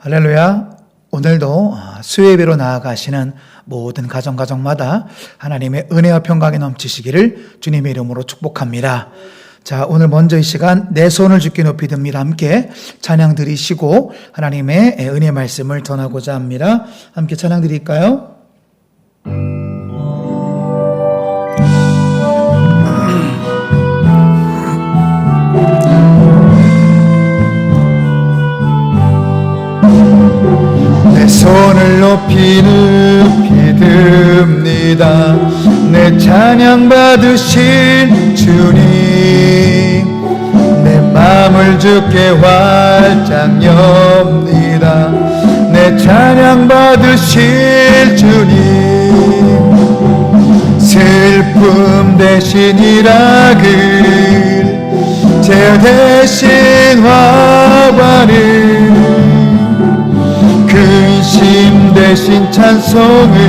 할렐루야. 오늘도 수예배로 나아가시는 모든 가정마다 하나님의 은혜와 평강이 넘치시기를 주님의 이름으로 축복합니다. 자, 오늘 먼저 이 시간 내 손을 주께 높이 듭니다. 함께 찬양 드리시고 하나님의 은혜 말씀을 전하고자 합니다. 함께 찬양 드릴까요? 내 손을 높이 듭니다. 내 찬양 받으신 주님, 내 마음을 주께 활짝 엽니다. 내 찬양 받으실 주님, 슬픔 대신 일학을, 죄 대신 화관을, 근심 대신 찬송의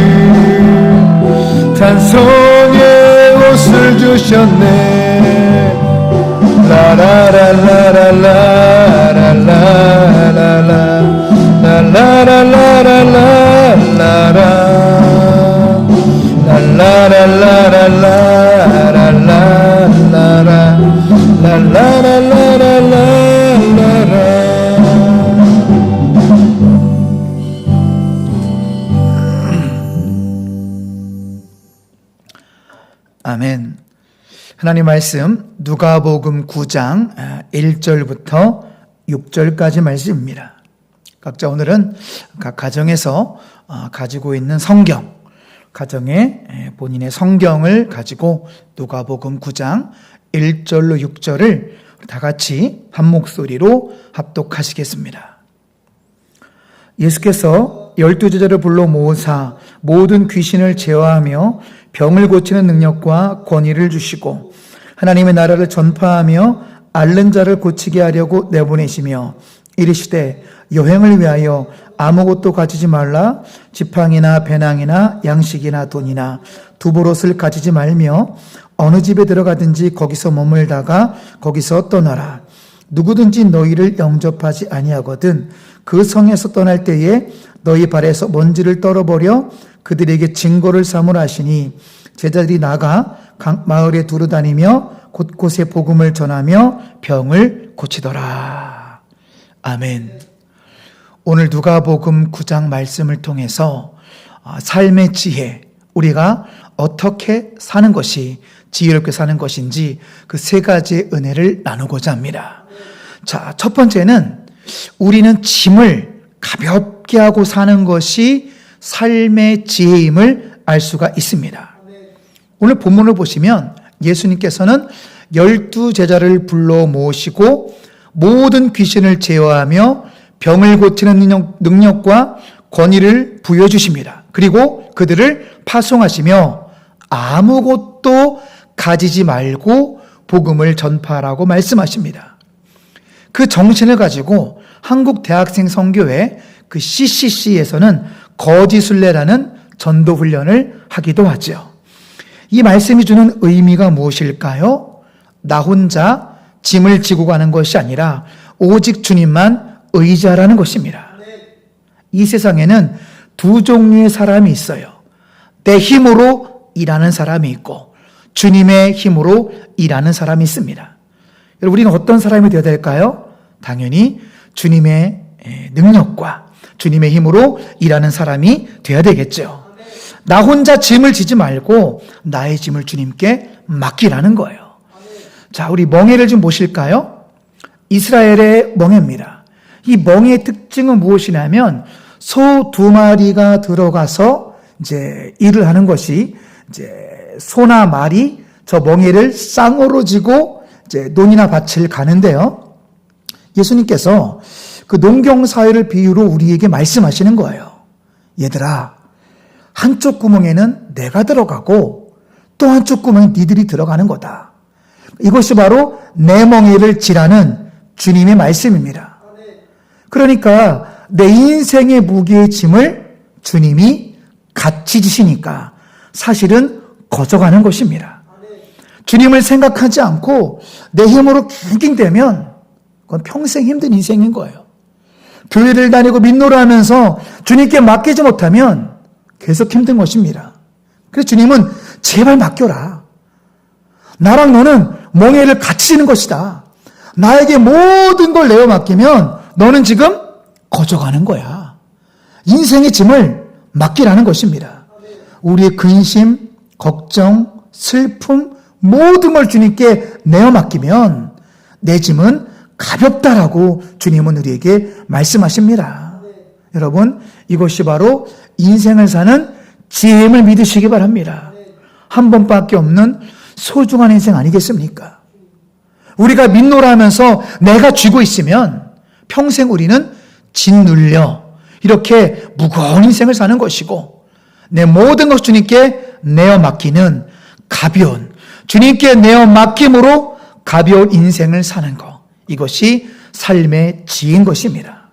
옷을 주셨네. 아멘. 하나님 말씀 누가복음 9장 1절부터 6절까지 말씀입니다. 각자 오늘은 각 가정에서 가지고 있는 성경, 가정에 본인의 성경을 가지고 누가복음 9장 1절로 6절을 다 같이 한 목소리로 합독하시겠습니다. 예수께서 12제자를 불러 모으사 모든 귀신을 제어하며 병을 고치는 능력과 권위를 주시고 하나님의 나라를 전파하며 앓는 자를 고치게 하려고 내보내시며 이르시되 여행을 위하여 아무것도 가지지 말라. 지팡이나 배낭이나 양식이나 돈이나 두보롯을 가지지 말며 어느 집에 들어가든지 거기서 머물다가 거기서 떠나라. 누구든지 너희를 영접하지 아니하거든 그 성에서 떠날 때에 너희 발에서 먼지를 떨어버려 그들에게 증거를 삼으라 하시니 제자들이 나가 각 마을에 두루다니며 곳곳에 복음을 전하며 병을 고치더라. 아멘. 오늘 누가복음 9장 말씀을 통해서 삶의 지혜, 우리가 어떻게 사는 것이 지혜롭게 사는 것인지 그 세 가지의 은혜를 나누고자 합니다. 자, 첫 번째는 우리는 짐을 가볍게 하고 사는 것이 삶의 지혜임을 알 수가 있습니다. 오늘 본문을 보시면 예수님께서는 12제자를 불러 모으시고 모든 귀신을 제어하며 병을 고치는 능력과 권위를 부여주십니다. 그리고 그들을 파송하시며 아무것도 가지지 말고 복음을 전파하라고 말씀하십니다. 그 정신을 가지고 한국 대학생 선교회 그 CCC에서는 거지순례라는 전도훈련을 하기도 하죠. 이 말씀이 주는 의미가 무엇일까요? 나 혼자 짐을 지고 가는 것이 아니라 오직 주님만 의지하라는 것입니다. 이 세상에는 두 종류의 사람이 있어요. 내 힘으로 일하는 사람이 있고 주님의 힘으로 일하는 사람이 있습니다. 여러분, 우리는 어떤 사람이 되어야 될까요? 당연히 주님의 능력과 주님의 힘으로 일하는 사람이 되어야 되겠죠. 나 혼자 짐을 지지 말고 나의 짐을 주님께 맡기라는 거예요. 자, 우리 멍에를 좀 보실까요? 이스라엘의 멍에입니다. 이 멍에의 특징은 무엇이냐면 소 2마리가 들어가서 이제 일을 하는 것이 이제 소나 말이 저 멍에를 쌍으로 지고 이제 논이나 밭을 가는데요. 예수님께서 그 농경사회를 비유로 우리에게 말씀하시는 거예요. 얘들아, 한쪽 구멍에는 내가 들어가고 또 한쪽 구멍에 니들이 들어가는 거다. 이것이 바로 내 멍에를 지라는 주님의 말씀입니다. 그러니까 내 인생의 무게의 짐을 주님이 같이 지시니까 사실은 거저가는 것입니다. 주님을 생각하지 않고 내 힘으로 낑낑대면 그건 평생 힘든 인생인 거예요. 교회를 다니고 민노라하면서 주님께 맡기지 못하면 계속 힘든 것입니다. 그래서 주님은 제발 맡겨라. 나랑 너는 멍에를 같이 지는 것이다. 나에게 모든 걸 내어 맡기면 너는 지금 거저가는 거야. 인생의 짐을 맡기라는 것입니다. 우리의 근심, 걱정, 슬픔 모든 걸 주님께 내어 맡기면 내 짐은 가볍다라고 주님은 우리에게 말씀하십니다. 여러분, 이것이 바로 인생을 사는 지혜임을 믿으시기 바랍니다. 한 번밖에 없는 소중한 인생 아니겠습니까? 우리가 민노라 하면서 내가 쥐고 있으면 평생 우리는 짓눌려 이렇게 무거운 인생을 사는 것이고, 내 모든 것을 주님께 내어 맡기는 가벼운, 주님께 내어 맡김으로 가벼운 인생을 사는 것, 이것이 삶의 지혜인 것입니다.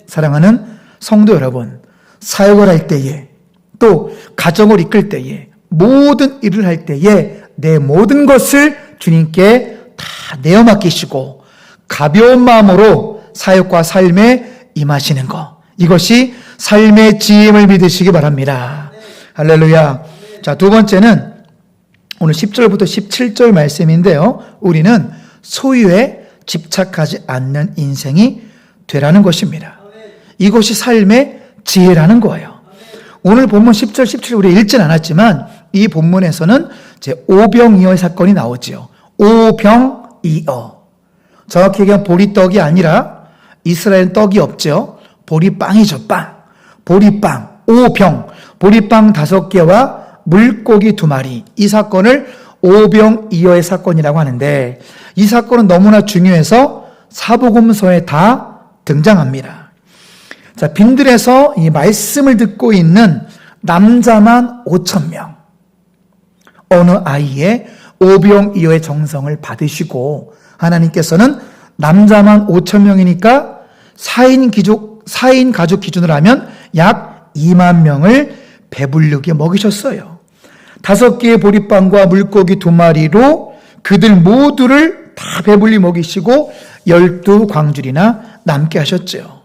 사랑하는 성도 여러분, 사역을 할 때에 또 가정을 이끌 때에 모든 일을 할 때에 내 모든 것을 주님께 다 내어 맡기시고 가벼운 마음으로 사역과 삶에 임하시는 것, 이것이 삶의 지혜임을 믿으시기 바랍니다. 할렐루야. 자, 두 번째는 오늘 10절부터 17절 말씀인데요. 우리는 소유에 집착하지 않는 인생이 되라는 것입니다. 이것이 삶의 지혜라는 거예요. 오늘 본문 10절, 17절 우리 읽진 않았지만 이 본문에서는 제 오병이어의 사건이 나오죠. 오병이어. 정확히 얘기하면 보리떡이 아니라 이스라엘은 떡이 없죠. 보리빵이죠. 빵. 보리빵. 오병. 보리빵 5개와 물고기 2마리. 이 사건을 오병이어의 사건이라고 하는데, 이 사건은 너무나 중요해서 사복음서에 다 등장합니다. 자, 빈들에서 이 말씀을 듣고 있는 남자만 5,000명. 어느 아이의 오병이어의 정성을 받으시고, 하나님께서는 남자만 5,000명이니까 4인 가족 기준으로 하면 약 2만 명을 배부르게 먹이셨어요. 5개의 보리빵과 물고기 2마리로 그들 모두를 다 배불리 먹이시고 12광줄이나 남게 하셨죠.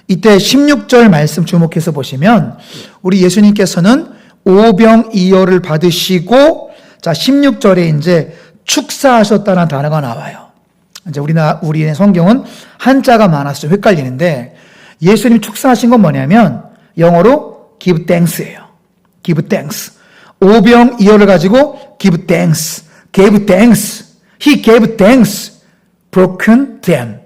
이때 16절 말씀 주목해서 보시면 우리 예수님께서는 오병이어를 받으시고, 자, 16절에 이제 축사하셨다는 단어가 나와요. 이제 우리의 성경은 한자가 많아서 좀 헷갈리는데, 예수님 축사하신 건 뭐냐면 영어로 give thanks예요. give thanks. 오병이어를 가지고 give thanks, gave thanks, he gave thanks, broken them.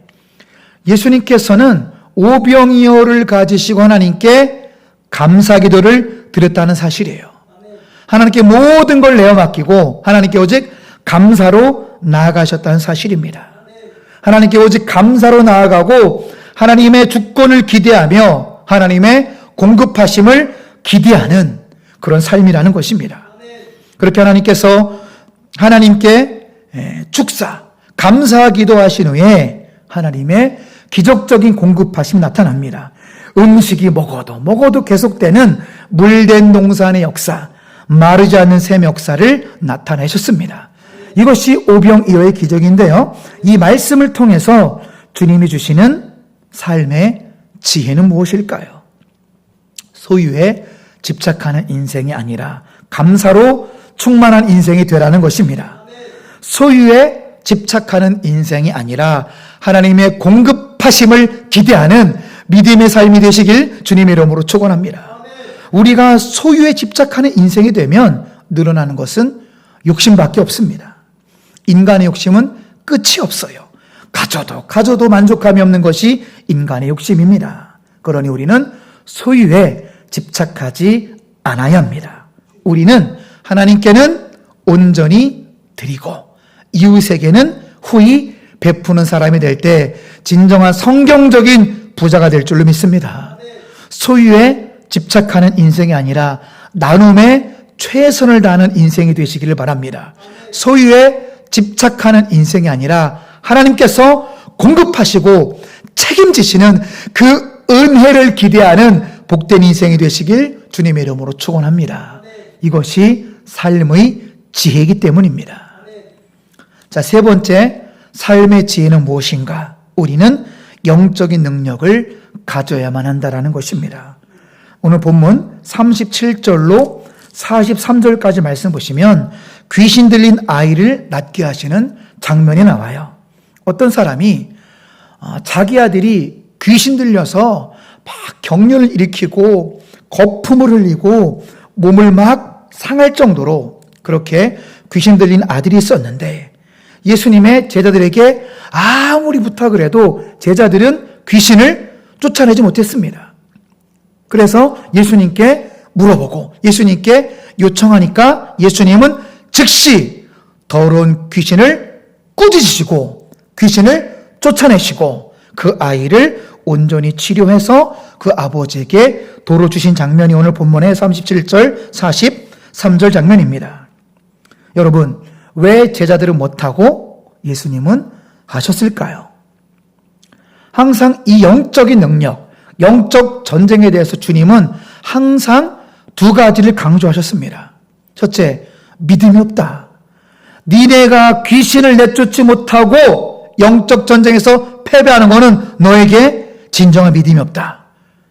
예수님께서는 오병이어를 가지시고 하나님께 감사기도를 드렸다는 사실이에요. 하나님께 모든 걸 내어 맡기고 하나님께 오직 감사로 나아가셨다는 사실입니다. 하나님께 오직 감사로 나아가고 하나님의 주권을 기대하며 하나님의 공급하심을 기대하는 그런 삶이라는 것입니다. 그렇게 하나님께서 하나님께 축사, 감사 기도하신 후에 하나님의 기적적인 공급하심이 나타납니다. 음식이 먹어도 계속되는 물된 농산의 역사, 마르지 않는 샘의 역사를 나타내셨습니다. 이것이 오병이어의 기적인데요. 이 말씀을 통해서 주님이 주시는 삶의 지혜는 무엇일까요? 소유에 집착하는 인생이 아니라 감사로 충만한 인생이 되라는 것입니다. 소유에 집착하는 인생이 아니라 하나님의 공급하심을 기대하는 믿음의 삶이 되시길 주님의 이름으로 축원합니다. 우리가 소유에 집착하는 인생이 되면 늘어나는 것은 욕심밖에 없습니다. 인간의 욕심은 끝이 없어요. 가져도 만족감이 없는 것이 인간의 욕심입니다. 그러니 우리는 소유에 집착하지 않아야 합니다. 우리는 하나님께는 온전히 드리고 이웃에게는 후히 베푸는 사람이 될 때 진정한 성경적인 부자가 될 줄로 믿습니다. 소유에 집착하는 인생이 아니라 나눔에 최선을 다하는 인생이 되시기를 바랍니다. 소유에 집착하는 인생이 아니라 하나님께서 공급하시고 책임지시는 그 은혜를 기대하는 복된 인생이 되시길 주님의 이름으로 축원합니다. 이것이 삶의 지혜이기 때문입니다. 자, 세 번째, 삶의 지혜는 무엇인가? 우리는 영적인 능력을 가져야만 한다라는 것입니다. 오늘 본문 37절로 43절까지 말씀 보시면 귀신 들린 아이를 낫게 하시는 장면이 나와요. 어떤 사람이 자기 아들이 귀신 들려서 막 격려를 일으키고 거품을 흘리고 몸을 막 상할 정도로 그렇게 귀신 들린 아들이 있었는데 예수님의 제자들에게 아무리 부탁을 해도 제자들은 귀신을 쫓아내지 못했습니다. 그래서 예수님께 물어보고 예수님께 요청하니까 예수님은 즉시 더러운 귀신을 꾸짖으시고 귀신을 쫓아내시고 그 아이를 온전히 치료해서 그 아버지에게 도로 주신 장면이 오늘 본문의 37절, 43절 장면입니다. 여러분, 왜 제자들은 못하고 예수님은 하셨을까요? 항상 이 영적인 능력, 영적 전쟁에 대해서 주님은 항상 두 가지를 강조하셨습니다. 첫째, 믿음이 없다. 니네가 귀신을 내쫓지 못하고 영적 전쟁에서 패배하는 것은 너에게 진정한 믿음이 없다.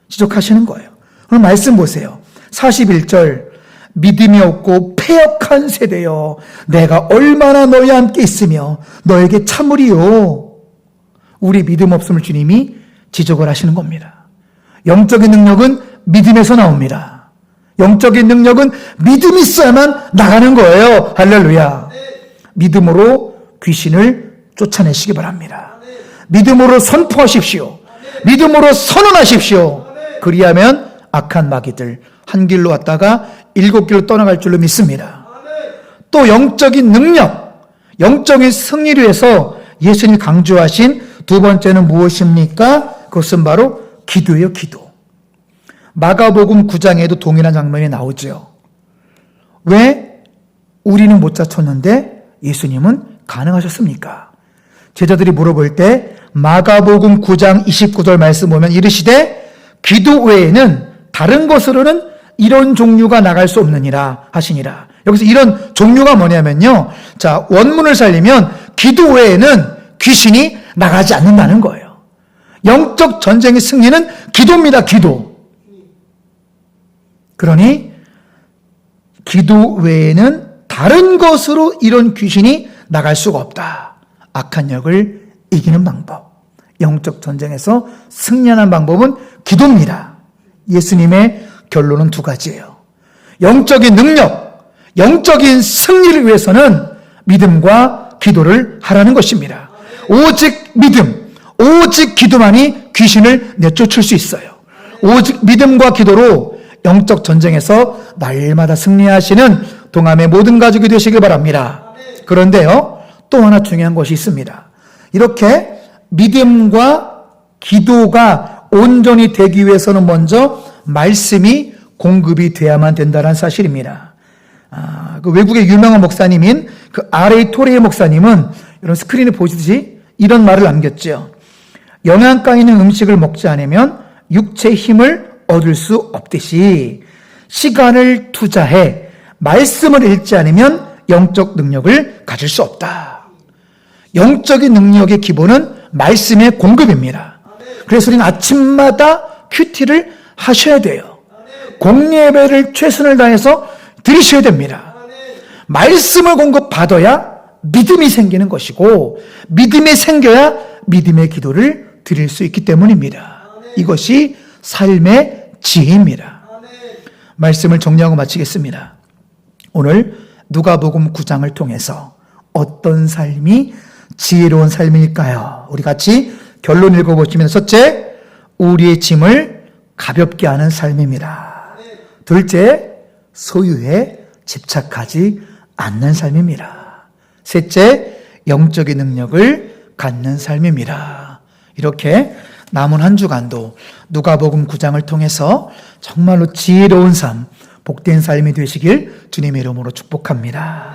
지적하시는 거예요. 오늘 말씀 보세요. 41절, 믿음이 없고 패역한 세대여, 내가 얼마나 너희와 함께 있으며 너에게 참으리요. 우리 믿음 없음을 주님이 지적을 하시는 겁니다. 영적인 능력은 믿음에서 나옵니다. 영적인 능력은 믿음이 있어야만 나가는 거예요. 할렐루야. 믿음으로 귀신을 쫓아내시기 바랍니다. 믿음으로 선포하십시오. 믿음으로 선언하십시오. 그리하면 악한 마귀들 한 길로 왔다가 7길로 떠나갈 줄로 믿습니다. 또 영적인 능력, 영적인 승리를 위해서 예수님이 강조하신 두 번째는 무엇입니까? 그것은 바로 기도예요, 기도. 마가복음 9장에도 동일한 장면이 나오죠. 왜 우리는 못 다쳤는데 예수님은 가능하셨습니까? 제자들이 물어볼 때 마가복음 9장 29절 말씀 보면 이르시되 기도 외에는 다른 것으로는 이런 종류가 나갈 수 없느니라 하시니라. 여기서 이런 종류가 뭐냐면요. 자, 원문을 살리면 기도 외에는 귀신이 나가지 않는다는 거예요. 영적 전쟁의 승리는 기도입니다. 기도. 그러니 기도 외에는 다른 것으로 이런 귀신이 나갈 수가 없다. 악한 역을 이기는 방법. 영적 전쟁에서 승리하는 방법은 기도입니다. 예수님의 결론은 두 가지예요. 영적인 능력, 영적인 승리를 위해서는 믿음과 기도를 하라는 것입니다. 오직 믿음, 오직 기도만이 귀신을 내쫓을 수 있어요. 오직 믿음과 기도로 영적 전쟁에서 날마다 승리하시는 동암의 모든 가족이 되시길 바랍니다. 그런데요, 또 하나 중요한 것이 있습니다. 이렇게 믿음과 기도가 온전히 되기 위해서는 먼저 말씀이 공급이 돼야만 된다는 사실입니다. 그 외국의 유명한 목사님인 그 R.A. 토레이 목사님은 이런 스크린에 보시듯이 이런 말을 남겼죠. 영양가 있는 음식을 먹지 않으면 육체의 힘을 얻을 수 없듯이 시간을 투자해 말씀을 읽지 않으면 영적 능력을 가질 수 없다. 영적인 능력의 기본은 말씀의 공급입니다. 그래서 우리는 아침마다 큐티를 하셔야 돼요. 공예배를 최선을 다해서 드리셔야 됩니다. 말씀을 공급받아야 믿음이 생기는 것이고 믿음이 생겨야 믿음의 기도를 드릴 수 있기 때문입니다. 이것이 삶의 지혜입니다. 말씀을 정리하고 마치겠습니다. 오늘 누가복음 9장을 통해서 어떤 삶이 지혜로운 삶일까요? 우리 같이 결론 읽어보시면 첫째, 우리의 짐을 가볍게 하는 삶입니다. 둘째, 소유에 집착하지 않는 삶입니다. 셋째, 영적인 능력을 갖는 삶입니다. 이렇게 남은 한 주간도 누가복음 9장을 통해서 정말로 지혜로운 삶, 복된 삶이 되시길 주님의 이름으로 축복합니다.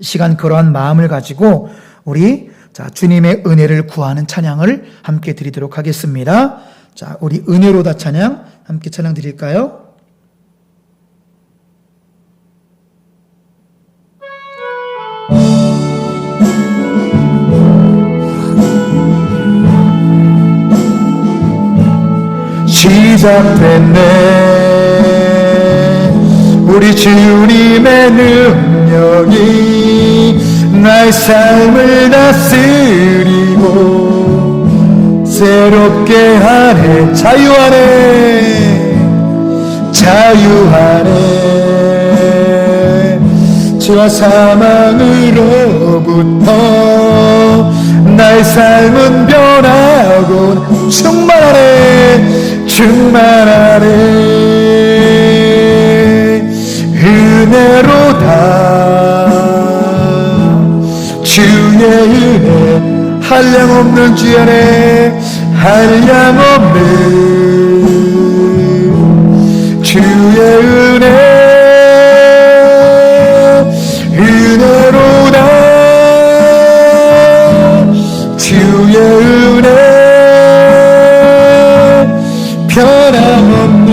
시간 그러한 마음을 가지고 우리 주님의 은혜를 구하는 찬양을 함께 드리도록 하겠습니다. 자, 우리 은혜로다 찬양 함께 찬양 드릴까요? 시작됐네. 우리 주님의 능력이 나의 삶을 다스리고 새롭게 하네. 자유하네. 죄와 사망으로부터 나의 삶은 변하고 충만하네. 은혜로다. 주의 은혜 한량없는 주의 은혜 한량없는 주의 은혜로다. 주의 은혜 변함없는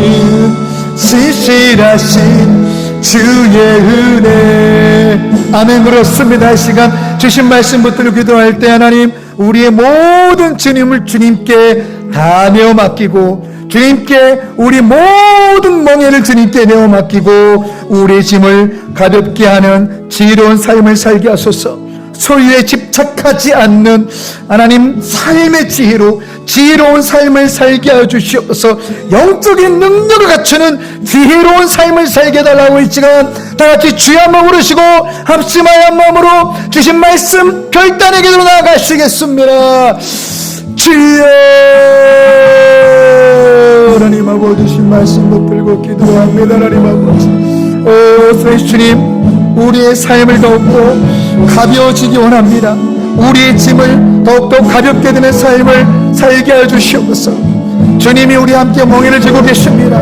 신실하신 주의 은혜. 아멘. 그렇습니다. 이 시간 주신 말씀 붙들고 기도할 때 하나님, 우리의 모든 주님을 주님께 다 내어 맡기고, 주님께 우리 모든 멍에를 주님께 내어 맡기고, 우리의 짐을 가볍게 하는 지혜로운 삶을 살게 하소서. 소유에 집착하지 않는 하나님 삶의 지혜로 지혜로운 삶을 살게 하여 주시옵소서. 영적인 능력을 갖추는 지혜로운 삶을 살게 해달라고 이 시간 다같이 주여 한번 부르시고 합심하여 한 마음으로 주신 말씀 결단의 길로 나아가시겠습니다. 주여. 하나님 아버지 주신 말씀 붙들고 기도합니다. 하나님 아버지, 오 주님, 우리의 삶을 더욱더 가벼워지기 원합니다. 우리의 짐을 더욱더 가볍게 되는 삶을 살게 하여 주시옵소서. 주님이 우리 함께 멍에를 지고 계십니다.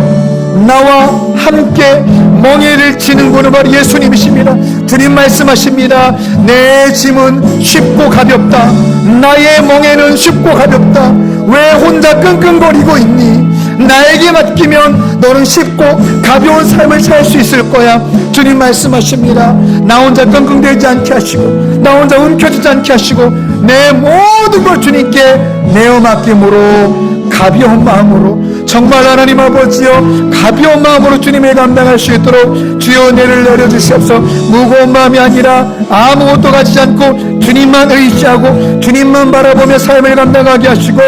나와 함께 멍에를 지는 분은 바로 예수님이십니다. 주님 말씀하십니다. 내 짐은 쉽고 가볍다. 나의 멍에는 쉽고 가볍다. 왜 혼자 끙끙거리고 있니? 나에게 맡기면 너는 쉽고 가벼운 삶을 살 수 있을 거야. 주님 말씀하십니다. 나 혼자 끙끙대지 않게 하시고, 나 혼자 움켜쥐지 않게 하시고, 내 모든 걸 주님께 내어 맡김으로 가벼운 마음으로, 정말 하나님 아버지여 가벼운 마음으로 주님을 감당할 수 있도록 주여 은혜를 내려주시옵소서. 무거운 마음이 아니라 아무것도 가지지 않고 주님만 의지하고 주님만 바라보며 삶을 감당하게 하시고,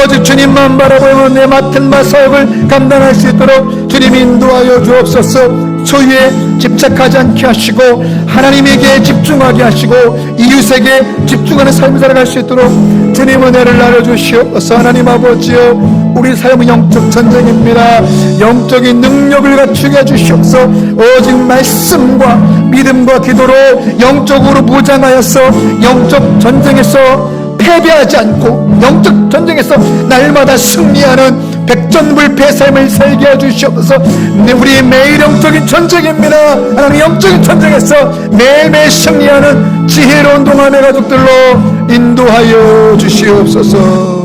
오직 주님만 바라보며 내 맡은 사역을 감당할 수 있도록 주님 인도하여 주옵소서. 소유에 집착하지 않게 하시고 하나님에게 집중하게 하시고 이웃에게 집중하는 삶을 살아갈 수 있도록 주님 은혜를 나눠주시옵소서. 하나님 아버지여, 우리 삶은 영적 전쟁입니다. 영적인 능력을 갖추게 해주시옵소서. 오직 말씀과 믿음과 기도로 영적으로 무장하여서 영적 전쟁에서 패배하지 않고 영적 전쟁에서 날마다 승리하는 백전불패 삶을 살게 해주시옵소서. 우리 매일 영적인 전쟁입니다. 하나님, 영적인 전쟁에서 매일매일 승리하는 지혜로운 동안의 가족들로 인도하여 주시옵소서.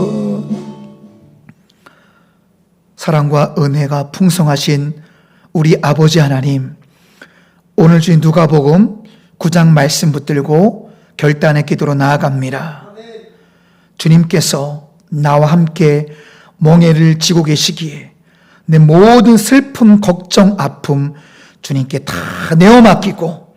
사랑과 은혜가 풍성하신 우리 아버지 하나님, 오늘 주인 누가복음 9장 말씀 붙들고 결단의 기도로 나아갑니다. 주님께서 나와 함께 멍에를 지고 계시기에 내 모든 슬픔, 걱정, 아픔 주님께 다 내어 맡기고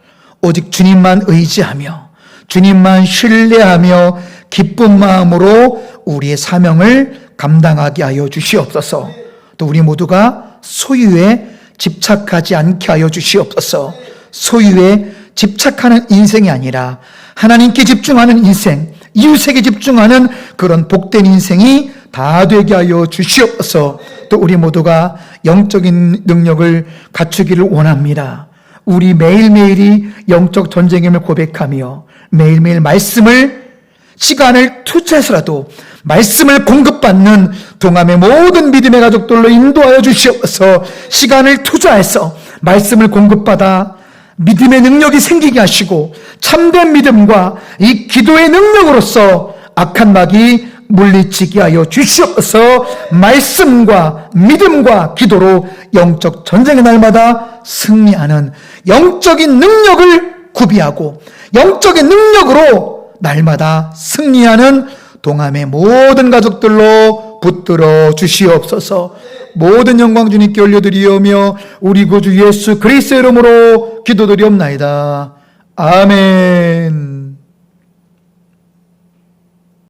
오직 주님만 의지하며 주님만 신뢰하며 기쁜 마음으로 우리의 사명을 감당하게 하여 주시옵소서. 또 우리 모두가 소유에 집착하지 않게 하여 주시옵소서. 소유에 집착하는 인생이 아니라 하나님께 집중하는 인생, 이웃에게 집중하는 그런 복된 인생이 다 되게 하여 주시옵소서. 또 우리 모두가 영적인 능력을 갖추기를 원합니다. 우리 매일매일이 영적 전쟁임을 고백하며 매일매일 말씀을, 시간을 투자해서라도 말씀을 공급받는 동암의 모든 믿음의 가족들로 인도하여 주시옵소서. 시간을 투자해서 말씀을 공급받아 믿음의 능력이 생기게 하시고 참된 믿음과 이 기도의 능력으로서 악한 마귀 물리치게 하여 주시옵소서. 말씀과 믿음과 기도로 영적 전쟁의 날마다 승리하는 영적인 능력을 구비하고 영적인 능력으로 날마다 승리하는 동암의 모든 가족들로 붙들어 주시옵소서. 모든 영광 주님께 올려드리오며 우리 구주 예수 그리스도의 이름으로 기도드리옵나이다. 아멘.